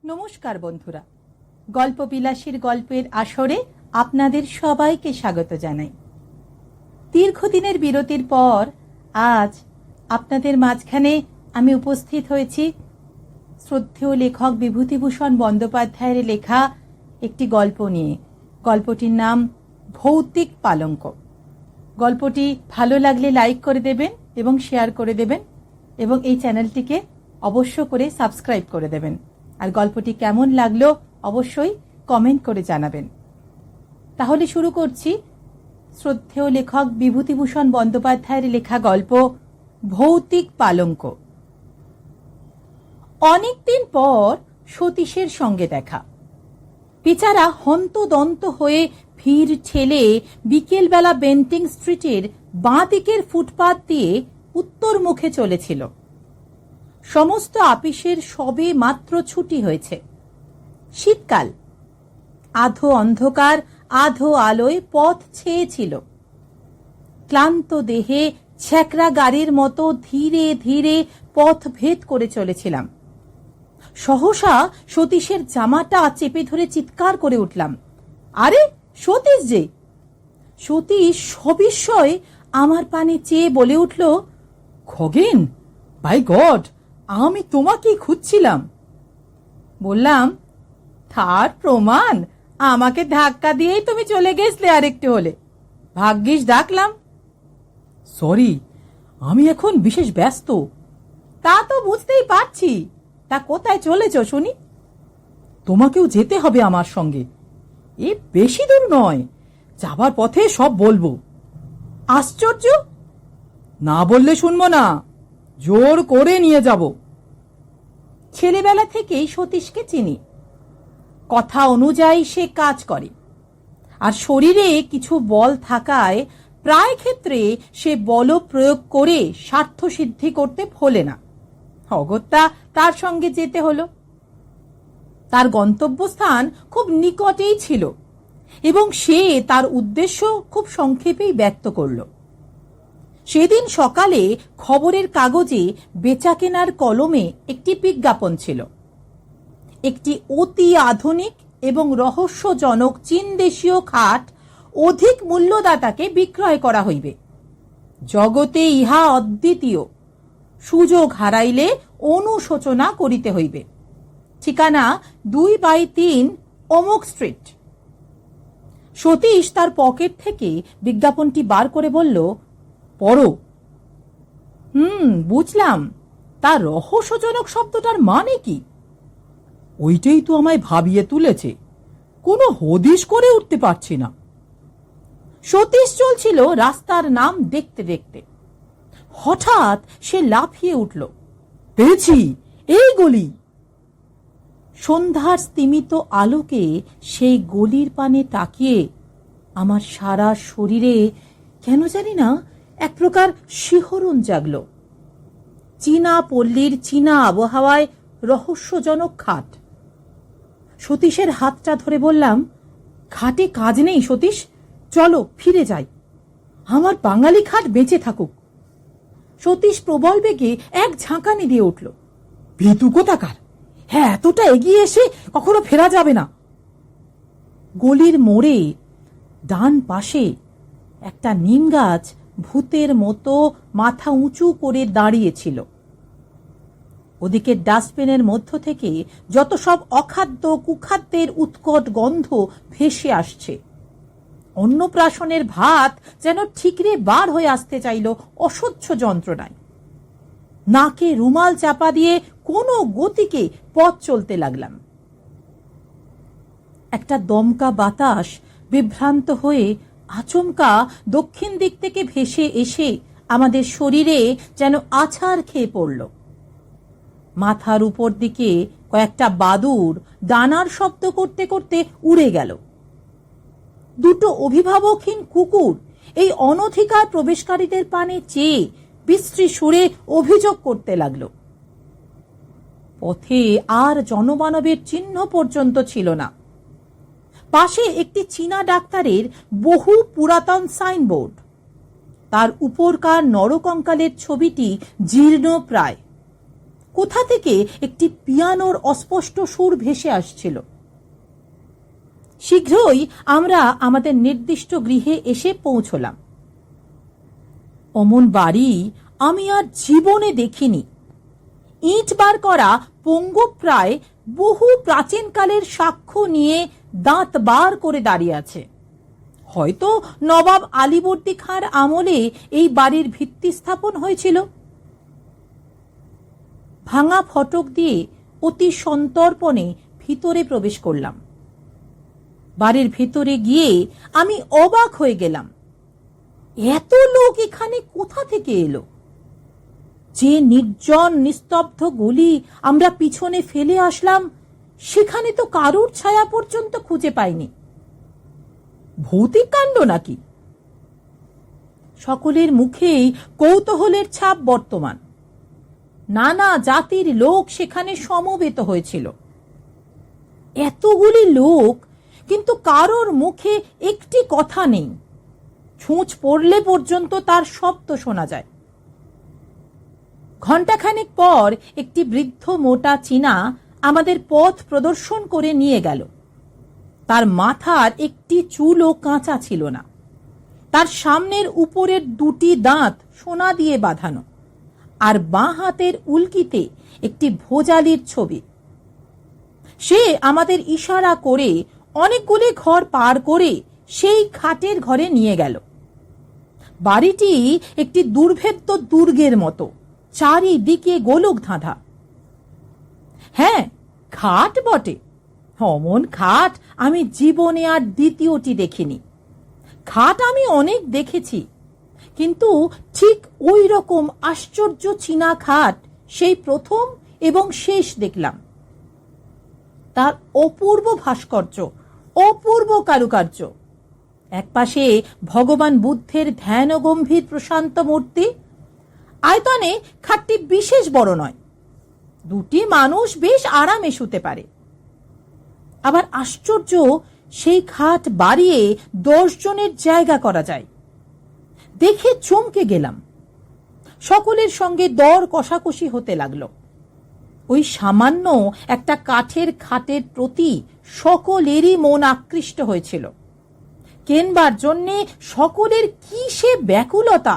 নমস্কার বন্ধুরা, গল্প বিলাসীর গল্পের আসরে আপনাদের সবাইকে স্বাগত জানাই। দীর্ঘদিনের বিরতির পর আজ আপনাদের মাঝখানে আমি উপস্থিত হয়েছি শ্রদ্ধেয় লেখক বিভূতিভূষণ বন্দ্যোপাধ্যায়ের লেখা একটি গল্প নিয়ে। গল্পটির নাম ভৌতিক পালঙ্ক। গল্পটি ভালো লাগলে লাইক করে দেবেন এবং শেয়ার করে দেবেন এবং এই চ্যানেলটিকে অবশ্য করে সাবস্ক্রাইব করে দেবেন। আর গল্পটি কেমন লাগলো অবশ্যই কমেন্ট করে জানাবেন। তাহলে শুরু করছি শ্রদ্ধেয় লেখক বিভূতিভূষণ বন্দ্যোপাধ্যায়ের লেখা গল্প ভৌতিক পালঙ্ক। অনেকদিন পর সতীশের সঙ্গে দেখা। বেচারা হন্তদন্ত হয়ে ভিড় ঠেলে বিকেলবেলা বেন্টিং স্ট্রিটের বাঁ দিকের ফুটপাত দিয়ে উত্তর মুখে চলেছিল। সমস্ত আপিসের সবে মাত্র ছুটি হয়েছে। শীতকাল, আধো অন্ধকার আধো আলোয় পথ ছেয়েছিল। ক্লান্ত দেহে ছ্যাকরা গাড়ির মতো ধীরে ধীরে পথ ভেদ করে চলেছিলাম। সহসা সতীশের জামাটা চেপে ধরে চিৎকার করে উঠলাম, আরে সতীশ যে! সতীশ সবিস্ময়ে আমার পানে চেয়ে বলে উঠল, খগেন, বাই গড, আমি তোমাকেই খুঁজছিলাম। বললাম, তার প্রমাণ আমাকে ধাক্কা দিয়েই তুমি চলে গেছলে আরেকটু হলে। ভাগ্যিস ডাকলাম। সরি, আমি এখন বিশেষ ব্যস্ত। তা তো বুঝতেই পারছি। তা কোথায় চলেছ শুনি? তোমাকেও যেতে হবে আমার সঙ্গে। এ বেশি দূর নয়, যাবার পথে সব বলবো। আশ্চর্য! না বললে শুনবো না, জোর করে নিয়ে যাব। ছেলেবেলা থেকেই সতীশকে চিনি। কথা অনুযায়ী সে কাজ করে, আর শরীরে কিছু বল থাকায় প্রায় ক্ষেত্রে সে বল প্রয়োগ করে স্বার্থ সিদ্ধি করতে ভোলে না। অগত্যা তার সঙ্গে যেতে হলো। তার গন্তব্যস্থান খুব নিকটেই ছিল এবং সে তার উদ্দেশ্য খুব সংক্ষেপেই ব্যক্ত করল। সেদিন সকালে খবরের কাগজে বেচাকেনার কলমে একটি বিজ্ঞাপন ছিল। একটি অতি আধুনিক এবং রহস্যজনক চীন দেশীয় খাট অধিক মূল্যদাতাকে বিক্রয় করা হইবে। জগতে ইহা অদ্বিতীয়, সুযোগ হারাইলে অনুশোচনা করিতে হইবে। ঠিকানা 2/3 অমুক স্ট্রিট। সতীশ তার পকেট থেকে বিজ্ঞাপনটি বার করে বলল, পড়ো। বুঝলাম। তার রহস্যজনক শব্দটার মানে কি? ওইটাই তো আমায় ভাবিয়ে তুলেছে। কোনো হদিশ করে উঠতে পারছি না। সতীশ চলছিল রাস্তার নাম দেখতে দেখতে। হঠাৎ সে লাফিয়ে উঠল, পেয়েছি, এই গলি। সন্ধ্যার স্তিমিত আলোকে সেই গলির পানে তাকিয়ে আমার সারা শরীরে কেন জানি না এক প্রকার শিহরণ জাগল। চীনা পল্লীর চীনা আবহাওয়ায় রহস্যজনক খাট। সতীশের হাতটা ধরে বললাম, খাটে কাজ নেই সতীশ, চলো ফিরে যাই। আমার বাঙালি খাট বেঁচে থাকুক। সতীশ প্রবল বেগে এক ঝাঁকানি দিয়ে উঠল, ভীতু কোথাকার! হ্যাঁ, এতটা এগিয়ে এসে কখনো ফেরা যাবে না। গলির মোড়ে ডান পাশে একটা নিম গাছ ভূতের মতো মাথা উঁচু করে দাঁড়িয়েছিল। ওদিকে ডাস্টবিনের মধ্য থেকে যত সব অখাদ্য কুখাদ্যের উৎকট গন্ধ ভেসে আসছে। অন্নপ্রাশনের ভাত যেন ঠিকরে বার হয়ে আসতে চাইল অসহ্য যন্ত্রণায়। নাকে রুমাল চাপা দিয়ে কোনো গতিকে পথ চলতে লাগলাম। একটা দমকা বাতাস বিভ্রান্ত হয়ে আচমকা দক্ষিণ দিক থেকে ভেসে এসে আমাদের শরীরে যেন আছাড় খেয়ে পড়ল। মাথার উপর দিকে কয়েকটা বাদুড় ডানার শব্দ করতে করতে উড়ে গেল। দুটো অভিভাবকহীন কুকুর এই অনধিকার প্রবেশকারীদের পানে চেয়ে বিশ্রী সুরে অভিযোগ করতে লাগল। পথে আর জনমানবের চিহ্ন পর্যন্ত ছিল না। পাশে একটি চীনা ডাক্তারের বহু পুরাতন সাইনবোর্ড। তার উপরকার নরকঙ্কালের ছবিটি জীর্ণ প্রায়। কোথা থেকে একটি পিয়ানোর অস্পষ্ট সুর ভেসে আসছিল। শীঘ্রই আমরা আমাদের নির্দিষ্ট গৃহে এসে পৌঁছলাম। অমন বাড়ি আমি আর জীবনে দেখিনি। ইট বার করা পঙ্গপ্রায় বহু প্রাচীনকালের সাক্ষ্য নিয়ে দাঁত বার করে দাঁড়িয়ে আছে। হয়তো নবাব আলীবর্দী খাঁর আমলে এই বাড়ির ভিত্তি স্থাপন হয়েছিল। ভাঙা ফটক দিয়ে অতি সন্তর্পণে ভিতরে প্রবেশ করলাম। বাড়ির ভিতরে গিয়ে আমি অবাক হয়ে গেলাম, এত লোক এখানে কোথা থেকে এলো? যে নির্জন নিস্তব্ধ গলি আমরা পিছনে ফেলে আসলাম, সেখানে তো কারুর ছায়া পর্যন্ত খুঁজে পাইনি। ভৌতিক কাণ্ড নাকি? সকলের মুখেই কৌতূহলের ছাপ বর্তমান। নানা জাতির লোক সেখানে সমবেত হয়েছিল। এতগুলি লোক, কিন্তু কারোর মুখে একটি কথা নেই। ছুঁচ পড়লে পর্যন্ত তার শব্দ শোনা যায়। ঘণ্টাখানেক পর একটি বৃদ্ধ মোটা চীনা আমাদের পথ প্রদর্শন করে নিয়ে গেল। তার মাথার একটি চুলও কাঁচা ছিল না। তার সামনের উপরের দুটি দাঁত সোনা দিয়ে বাঁধানো, আর বাঁ হাতের উল্কিতে একটি ভোজালির ছবি। সে আমাদের ইশারা করে অনেকগুলি ঘর পার করে সেই খাটের ঘরে নিয়ে গেল। বাড়িটি একটি দুর্ভেদ্য দুর্গের মতো, চারিদিকে গোলক ধাঁধা। হ্যাঁ, খাট বটে। অমন খাট আমি জীবনে আর দ্বিতীয়টি দেখিনি। খাট আমি অনেক দেখেছি, কিন্তু ঠিক ওই রকম আশ্চর্য চীনা খাট সেই প্রথম এবং শেষ দেখলাম। তার অপূর্ব ভাস্কর্য, অপূর্ব কারুকার্য। একপাশে ভগবান বুদ্ধের ধ্যান গম্ভীর প্রশান্ত মূর্তি। আয়তনে খাটটি বিশেষ বড় নয়, দুটি মানুষ বেশ আরামে শুতে পারে। আবার আশ্চর্য, সেই খাট বাড়িয়ে 10 জনের জায়গা করা যায়। দেখে চমকে গেলাম। সকলের সঙ্গে দর কষাকষি হতে লাগলো। ওই সামান্য একটা কাঠের খাটের প্রতি সকলেরই মন আকৃষ্ট হয়েছিল। কেনবার জন্যে সকলের কি সে ব্যাকুলতা!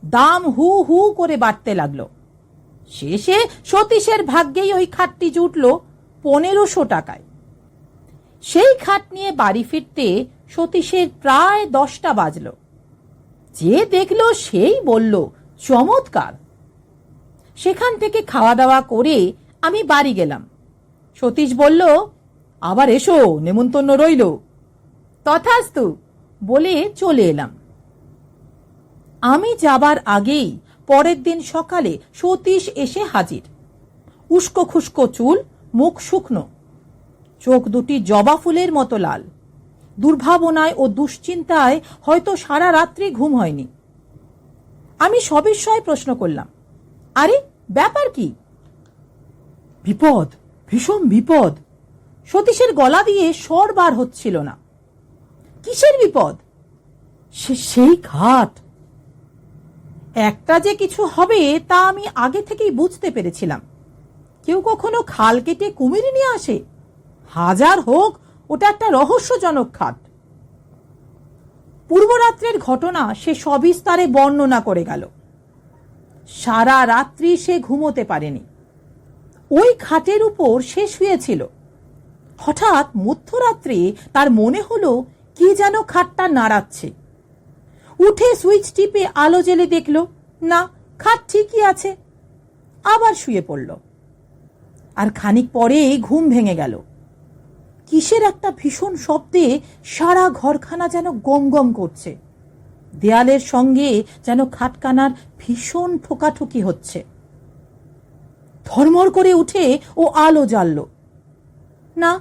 দাম হু হু করে বাড়তে লাগলো। শেষে সতীশের ভাগ্যেই ওই খাটটি জুটল 1500 টাকায়। সেই খাট নিয়ে বাড়ি ফিরতে সতীশের প্রায় 10টা বাজল। যে দেখলো সেই বলল, চমৎকার। সেখান থেকে খাওয়া দাওয়া করে আমি বাড়ি গেলাম। সতীশ বলল, আবার এসো, নেমন্তন্ন রইল। তথাস্তু বলে চলে এলাম। আমি যাবার আগেই পরের দিন সকালে সতীশ এসে হাজির। উস্কো খুস্কো চুল, মুখ শুকনো, চোখ দুটি জবা ফুলের মতো লাল। দুর্ভাবনায় ও দুশ্চিন্তায় হয়তো সারা রাত্রি ঘুম হয়নি। আমি সবিস্ময়ে প্রশ্ন করলাম, আরে ব্যাপার কি? বিপদ, ভীষণ বিপদ। সতীশের গলা দিয়ে স্বর বার হচ্ছিল না। কিসের বিপদ? সেই খাট। একটা যে কিছু হবে তা আমি আগে থেকেই বুঝতে পেরেছিলাম। কেউ কখনো খাল কেটে কুমির নিয়ে আসে? হাজার হোক, ওটা একটা রহস্যজনক খাট। পূর্বরাত্রের ঘটনা সে সবিস্তারে বর্ণনা করে গেল। সারা রাত্রি সে ঘুমোতে পারেনি। ওই খাটের উপর সে শুয়েছিল। হঠাৎ মধ্যরাত্রে তার মনে হলো কি যেন খাটটা নাড়াচ্ছে। উঠে সুইচ টিপে আলো জ্বেলে দেখল, না, খাট ঠিকই আছে। আবার শুয়ে পড়ল। আর খানিক পরে ঘুম ভেঙে গেল। কিসের একটা ভীষণ শব্দে সারা ঘরখানা যেন গম গম করছে। দেয়ালের সঙ্গে যেন খাটখানার ভীষণ ঠোকাঠুকি হচ্ছে। ধর্মর করে উঠে ও আলো জ্বালল। না,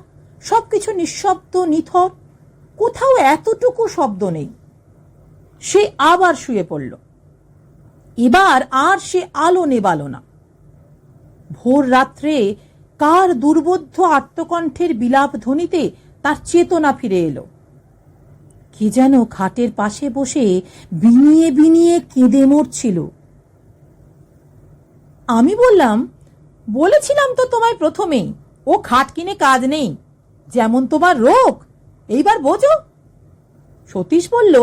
সবকিছু নিঃশব্দ, নিথর, কোথাও এতটুকু শব্দ নেই। সে আবার শুয়ে পড়ল। এবার আর সে আলো নেবালো না। ভোর রাত্রে কার দুর্বোধ্য আর্তকণ্ঠের বিলাপ ধ্বনিতে তার চেতনা ফিরে এলো। কি যেন খাটের পাশে বসে বিনিয়ে বিনিয়ে কেঁদে মরছিল। আমি বললাম, বলেছিলাম তো তোমায় প্রথমেই, ও খাট কিনে কাজ নেই, যেমন তোমার রোগ, এইবার বোঝো। সতীশ বলল,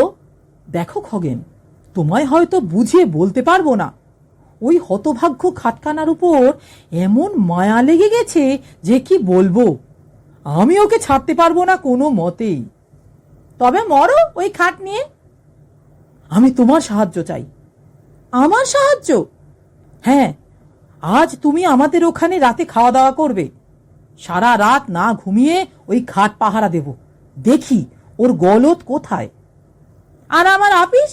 দেখো খগেন, তোমায় হয়তো বুঝিয়ে বলতে পারবো না, ওই হতভাগ্য খাটখানার উপর এমন মায়া লেগে গেছে যে কি বলবো। আমি ওকে ছাড়তে পারবো না কোনো মতেই। তবে মরো ওই খাট নিয়ে। আমি তোমার সাহায্য চাই। আমার সাহায্য? হ্যাঁ, আজ তুমি আমাদের ওখানে রাতে খাওয়া দাওয়া করবে। সারা রাত না ঘুমিয়ে ওই খাট পাহারা দেব, দেখি ওর গলদ কোথায়। আর আমার আপিস?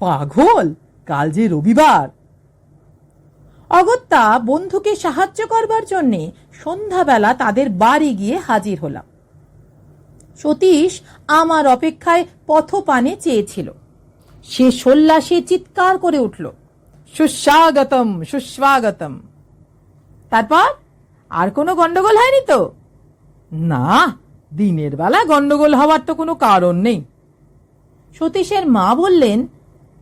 পাগল, কাল যে রবিবার। অগত্যা বন্ধুকে সাহায্য করবার জন্যে সন্ধ্যাবেলা তাদের বাড়ি গিয়ে হাজির হলাম। সতীশ আমার অপেক্ষায় পথপানে চেয়েছিল। সে সোল্লাসে চিৎকার করে উঠল, সুস্বাগতম সুস্বাগতম। তারপর আর কোনো গন্ডগোল হয়নি তো? না, দিনের বেলা গন্ডগোল হওয়ার তো কোনো কারণ নেই। সতীশের মা বললেন,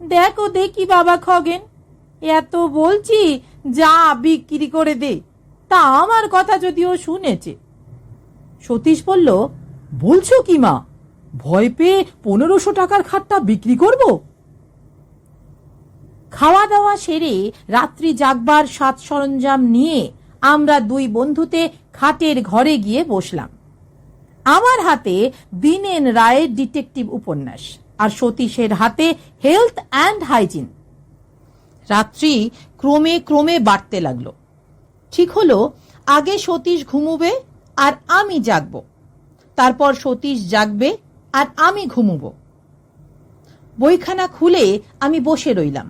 দেখো দেখি বাবা খগেন, এত বলছি যা বিক্রি করে দে, তা আমার কথা যদিও শুনেছে। সতীশ বলল, বলছো কি মা, ভয় পেয়ে 1500 টাকার খাটটা বিক্রি করব? খাওয়া দাওয়া সেরে রাত্রি জাগবার সাজ সরঞ্জাম নিয়ে আমরা দুই বন্ধুতে খাটের ঘরে গিয়ে বসলাম। আমার হাতে দীনেন রায়ের ডিটেকটিভ উপন্যাস, আর সতীশের হাতে হেলথ অ্যান্ড হাইজিন। রাত্রি ক্রমে ক্রমে বাড়তে লাগলো। ঠিক হলো, আগে সতীশ ঘুমুবে আর আমি জাগব, তারপর সতীশ জাগবে আর আমি ঘুমুব। বইখানা খুলে আমি বসে রইলাম।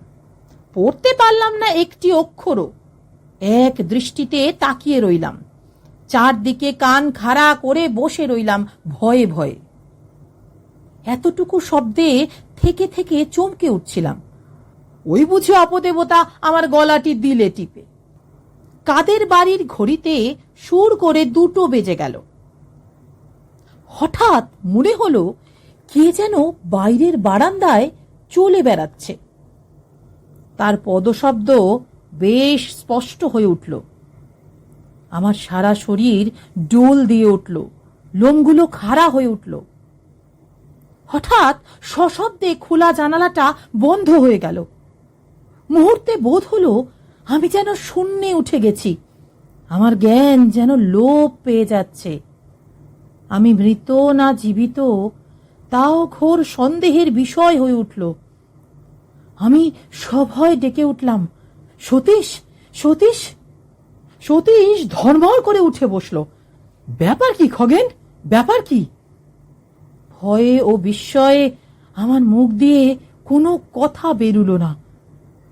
পড়তে পারলাম না একটি অক্ষরও। এক দৃষ্টিতে তাকিয়ে রইলাম, চারদিকে কান খাড়া করে বসে রইলাম ভয়ে ভয়ে। এতটুকু শব্দে থেকে থেকে চমকে উঠছিলাম। ওই বুঝি অপদেবতা আমার গলাটি দিলে টিপে। কাদের বাড়ির ঘড়িতে সুর করে 2টো বেজে গেল। হঠাৎ মনে হলো কে যেন বাইরের বারান্দায় চলে বেড়াচ্ছে। তার পদশব্দ বেশ স্পষ্ট হয়ে উঠল। আমার সারা শরীর ডোল দিয়ে উঠল, লোমগুলো খাড়া হয়ে উঠল। হঠাৎ সশব্দে খোলা জানালাটা বন্ধ হয়ে গেল। মুহূর্তে বোধ হলো আমি যেন শূন্যে উঠে গেছি, আমার জ্ঞান যেন লোপ পেয়ে যাচ্ছে। আমি মৃত না জীবিত তাও ঘোর সন্দেহের বিষয় হয়ে উঠল। আমি সভয় ডেকে উঠলাম, সতীশ সতীশ। সতীশ ধর্মর করে উঠে বসল। ব্যাপার কি খগেন, ব্যাপার কি? ভয়ে ও বিস্ময়ে আমার মুখ দিয়ে কোনো কথা বেরুল না।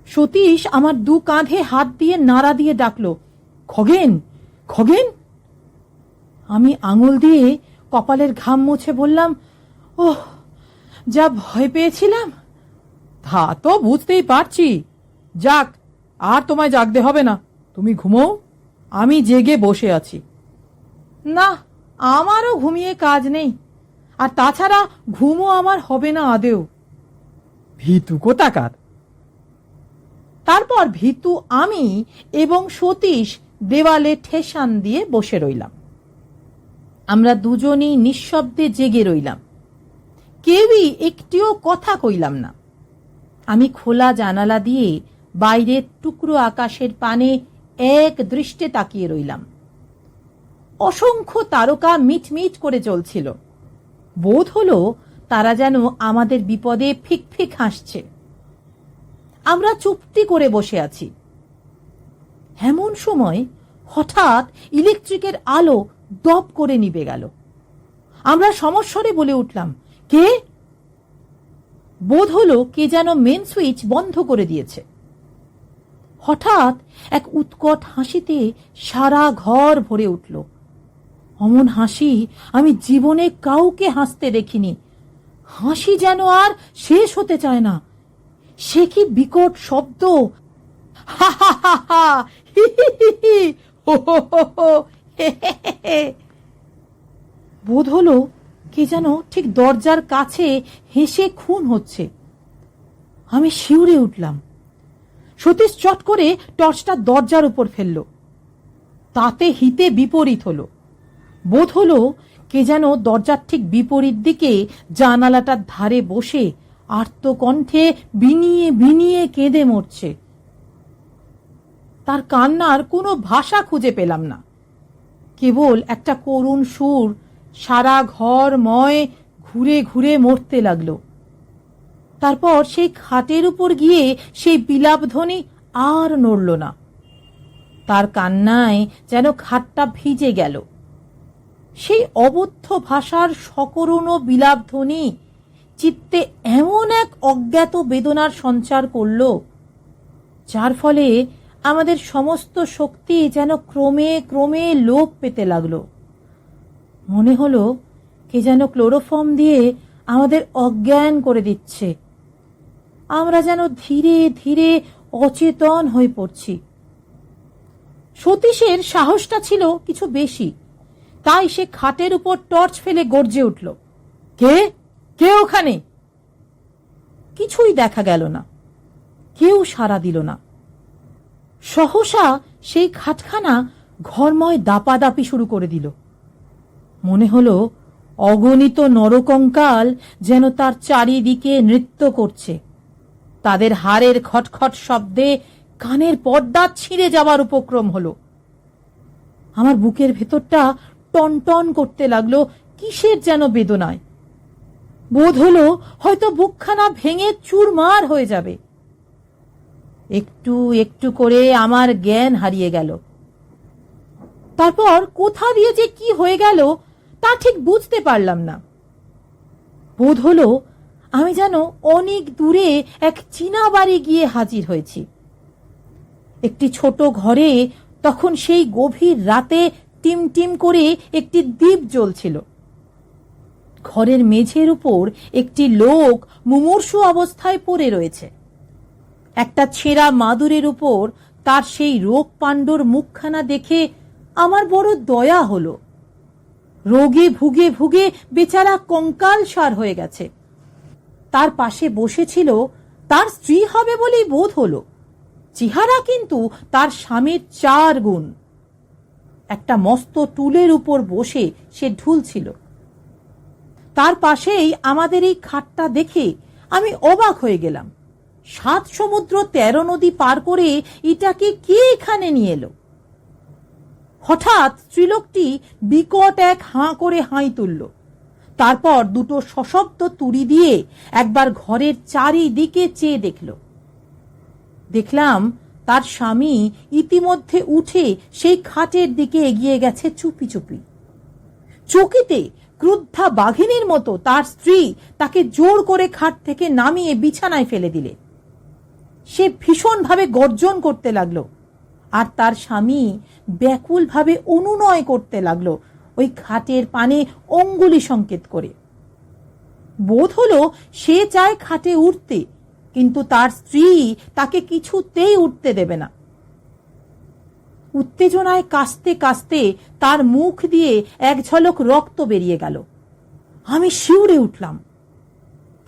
সতীশ আমার 2 কাঁধে হাত দিয়ে নাড়া দিয়ে ডাকলো, খগেন খগেন। আমি আঙুল দিয়ে কপালের ঘাম মুছে বললাম, ওহ, যা ভয় পেয়েছিলাম। তা তো বুঝতেই পারছি। যাক, আর তোমায় জাগতে হবে না, তুমি ঘুমো, আমি জেগে বসে আছি। না, আমারও ঘুমিয়ে কাজ নেই, আর তাছাড়া ঘুমও আমার হবে না আদেও। ভীতু কোথাকার। তারপর ভীতু আমি এবং সতীশ দেওয়ালে ঠেসান দিয়ে বসে রইলাম। আমরা দুজনেই নিঃশব্দে জেগে রইলাম, কেউই একটিও কথা কইলাম না। আমি খোলা জানালা দিয়ে বাইরের টুকরো আকাশের পানে এক দৃষ্টে তাকিয়ে রইলাম। অসংখ্য তারকা মিটমিট করে চলছিল। বোধ হলো তারা যেন আমাদের বিপদে ফিক ফিক হাসছে। আমরা চুপটি করে বসে আছি। এমন সময় হঠাৎ ইলেকট্রিকের আলো দপ করে নিভে গেল। আমরা সমস্বরে বলে উঠলাম, কে? বোধ হলো কে যেন মেন সুইচ বন্ধ করে দিয়েছে। হঠাৎ এক উৎকট হাসিতে সারা ঘর ভরে উঠল। অমন হাসি আমি জীবনে কাউকে হাসতে দেখিনি। হাসি যেন আর শেষ হতে চায় না। সে কি বিকট শব্দ! হা হা হা হা, হি হি হি হি, হো হো হো হো, হে হে হে। বোধ হলো কে যেন ঠিক দরজার কাছে হেসে খুন হচ্ছে। আমি শিউরে উঠলাম। সতীশ চট করে টর্চটা দরজার উপর ফেলল। তাতে হিতে বিপরীত হলো। বোধ হলো কে যেন দরজার ঠিক বিপরীত দিকে জানালাটার ধারে বসে আর্তকণ্ঠে বিনিয়ে বিনিয়ে কেঁদে মরছে। তার কান্নার কোনো ভাষা খুঁজে পেলাম না, কেবল একটা করুণ সুর সারা ঘরময় ঘুরে ঘুরে মরতে লাগলো। তারপর সেই খাটের উপর গিয়ে সেই বিলাপধ্বনি আর নড়ল না। তার কান্নায় যেন খাটটা ভিজে গেল। সেই অবদ্ধ ভাষার সকরুণ বিলাপধ্বনি চিত্তে এমন এক অজ্ঞাত বেদনার সঞ্চার করল, যার ফলে আমাদের সমস্ত শক্তি যেন ক্রমে ক্রমে লোপ পেতে লাগলো। মনে হলো কে যেন ক্লোরোফর্ম দিয়ে আমাদের অজ্ঞান করে দিচ্ছে। আমরা যেন ধীরে ধীরে অচেতন হয়ে পড়ছি। সতীশের সাহসটা ছিল কিছু বেশি, তাই সে খাটের উপর টর্চ ফেলে গর্জে উঠল, কে কে ওখানে? কিছুই দেখা গেল না, কেউ সাড়া দিল না। সহসা সেই খাটখানা ঘরময় দাপাদাপি শুরু করে দিল। মনে হলো অগণিত নরকঙ্কাল যেন তার চারিদিকে নৃত্য করছে। তাদের হাড়ের খটখট শব্দে কানের পর্দা ছিঁড়ে যাওয়ার উপক্রম হলো। আমার বুকের ভেতরটা টনটন করতে লাগলো কিসের যেন বেদনায়। বোধ হলো হয়তো বুকখানা ভেঙে চুরমার হয়ে যাবে। একটু একটু করে আমার জ্ঞান হারিয়ে গেল। তারপর কোথা দিয়ে যে কি হয়ে গেল তা ঠিক বুঝতে পারলাম না। বোধ হলো আমি যেন অনেক দূরে এক চীনা বাড়ি গিয়ে হাজির হয়েছি। একটি ছোট ঘরে তখন সেই গভীর রাতে টিমটিম করে একটি দীপ জ্বলছিল। ঘরের মেঝের উপর একটি লোক মুমূর্ষু অবস্থায় পড়ে রয়েছে। একটা ছেঁড়া মাদুরের উপর তার সেই রোগ পাণ্ডর মুখখানা দেখে আমার বড় দয়া হলো। রোগে ভুগে ভুগে বেচারা কঙ্কালসার হয়ে গেছে। তার পাশে বসেছিল তার স্ত্রী হবে বলেই বোধ হলো। চেহারা কিন্তু তার স্বামীর 4 গুণ। একটা মস্ত টুলের উপর বসে সে ঢুলছিল। তার পাশেই আমাদের এই খাটটা দেখে আমি অবাক হয়ে গেলাম। 7 সমুদ্র 13 নদী পার করে এটাকে কে এখানে নিয়ে এলো? হঠাৎ স্ত্রীলোকটি বিকট এক হাঁ করে হাই তুলল। তারপর দুটো সশব্দ তুড়ি দিয়ে একবার ঘরের চারিদিকে চেয়ে দেখলাম তার স্বামী ইতিমধ্যে উঠে সেই খাটের দিকে এগিয়ে গেছে চুপি চুপি। চকিতে ক্রুদ্ধা বাঘিনীর মতো তার স্ত্রী তাকে জোর করে খাট থেকে নামিয়ে বিছানায় ফেলে দিলে। সে ভীষণভাবে গর্জন করতে লাগলো, আর তার স্বামী ব্যাকুলভাবে অনুনয় করতে লাগলো ওই খাটের পানে অঙ্গুলি সংকেত করে। বোধ হলো সে চায় খাটে উঠতে, কিন্তু তার স্ত্রী তাকে কিছুতেই উঠতে দেবে না। উত্তেজনায় কাঁচতে কাঁচতে তার মুখ দিয়ে এক ঝলক রক্ত বেরিয়ে গেল। আমি শিউরে উঠলাম।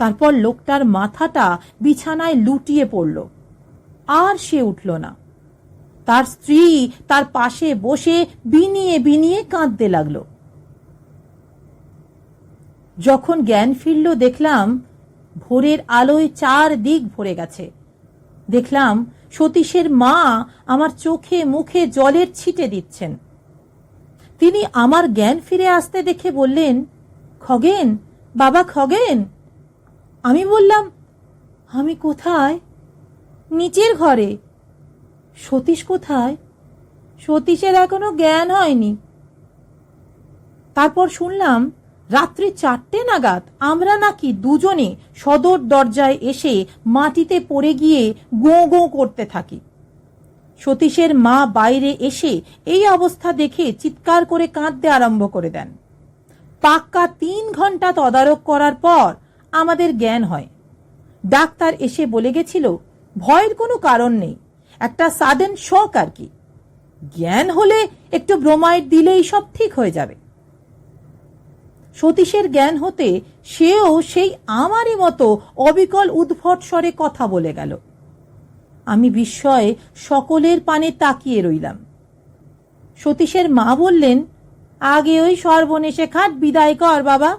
তারপর লোকটার মাথাটা বিছানায় লুটিয়ে পড়ল, আর সে উঠল না। তার স্ত্রী তার পাশে বসে বিনিয়ে বিনিয়ে কাঁদতে লাগলো। যখন জ্ঞান ফিরল দেখলাম ভোরের আলোয় 4 দিক ভরে গেছে। দেখলাম সতীশের মা আমার চোখে মুখে জলের ছিটে দিচ্ছেন। তিনি আমার জ্ঞান ফিরে আসতে দেখে বললেন, খগেন, বাবা খগেন। আমি বললাম, আমি কোথায়? নিচের ঘরে। সতীশ কোথায়? সতীশের এখনো জ্ঞান হয়নি। তারপর শুনলাম রাত্রি 4টে নাগাদ আমরা নাকি দুজনে সদর দরজায় এসে মাটিতে পড়ে গিয়ে গোঁ গোঁ করতে থাকি। সতীশের মা বাইরে এসে এই অবস্থা দেখে চিৎকার করে কাঁদতে আরম্ভ করে দেন। পাক্কা 3 ঘন্টা তদারক করার পর আমাদের জ্ঞান হয়। ডাক্তার এসে বলে গেছিল ভয়ের কোনো কারণ নেই, একটা সাডেন শক আর কি। জ্ঞান হলে একটু ব্রোমাইড দিলেই সব ঠিক হয়ে যাবে। সতীশের জ্ঞান হতে সেও সেই আমারই মতো অবিকল উদ্ভট স্বরে কথা বলে গেল। আমি বিস্ময়ে সকলের পানে তাকিয়ে রইলাম। সতীশের মা বললেন, আগে ওই সর্বনেশে খাট বিদায় কর বাবা।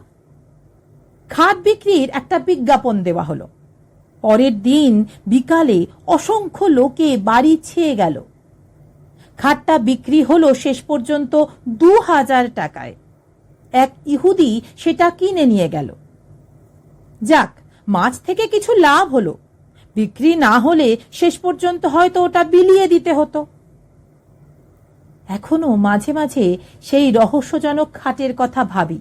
খাট বিক্রির একটা বিজ্ঞাপন দেওয়া হলো। পরের দিন বিকালে অসংখ্য লোকে বাড়ি ছেয়ে গেল। খাটটা বিক্রি হলো শেষ পর্যন্ত 2000 টাকায়। এক ইহুদি সেটা কিনে নিয়ে গেল। যাক, মাছ থেকে কিছু লাভ হলো। বিক্রি না হলে শেষ পর্যন্ত হয়তো ওটা বিলিয়ে দিতে হতো। এখনো মাঝে মাঝে সেই রহস্যজনক খাটের কথা ভাবি।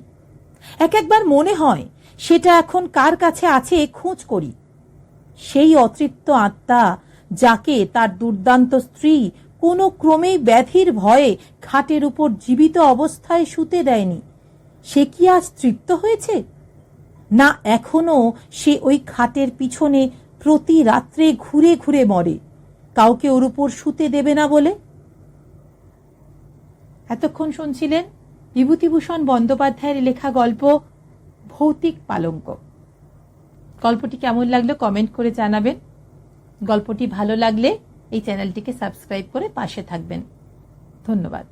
একবার মনে হয় সেটা এখন কার কাছে আছে খোঁজ করি। সেই অতৃপ্ত আত্মা যাকে তার দুর্দান্ত স্ত্রী কোনো ক্রমেই ব্যাধির ভয়ে খাটের উপর জীবিত অবস্থায় শুতে দেয়নি, সে কি আজ তৃপ্ত হয়েছে? না এখনো সে ওই খাটের পিছনে প্রতি রাত্রে ঘুরে ঘুরে মরে, কাউকে ওর উপর শুতে দেবে না বলে? এতক্ষণ শুনছিলেন বিভূতিভূষণ বন্দ্যোপাধ্যায়ের লেখা গল্প ভৌতিক পালঙ্ক। গল্পটি কেমন লাগলো কমেন্ট করে জানাবেন। গল্পটি ভালো লাগলে এই চ্যানেলটিকে সাবস্ক্রাইব করে পাশে থাকবেন। ধন্যবাদ।